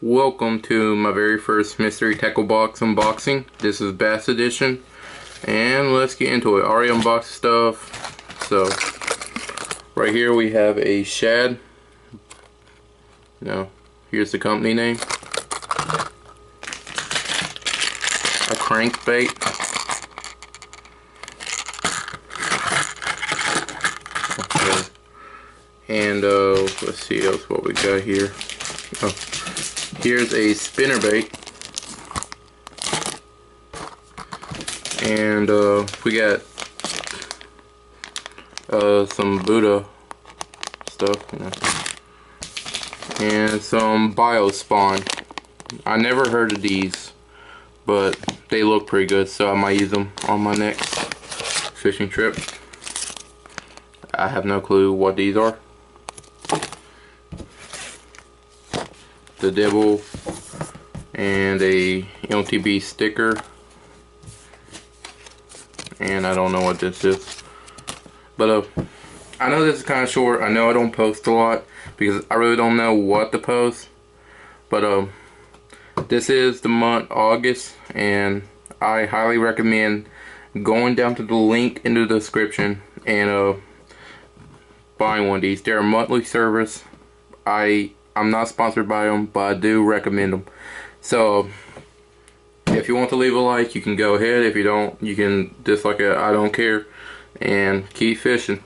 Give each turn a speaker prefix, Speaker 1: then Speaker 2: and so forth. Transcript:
Speaker 1: Welcome to my very first mystery tackle box unboxing. This is Bass Edition, and let's get into it. Already unboxed stuff. So right here we have a shad. No, here's the company name. A crankbait. Okay. And let's see else what we got here. Oh. Here's a spinnerbait, and we got some Buddha stuff, and some Biospawn. I never heard of these, but they look pretty good, so I might use them on my next fishing trip. I have no clue what these are. The Dibble and a MTB sticker, and I don't know what this is, but I know this is kind of short. I know I don't post a lot because I really don't know what to post, but this is the month August, and I highly recommend going down to the link in the description and buying one of these. They're a monthly service. I'm not sponsored by them, but I do recommend them. So if you want to leave a like, you can go ahead. If you don't, you can dislike it. I don't care. And keep fishing.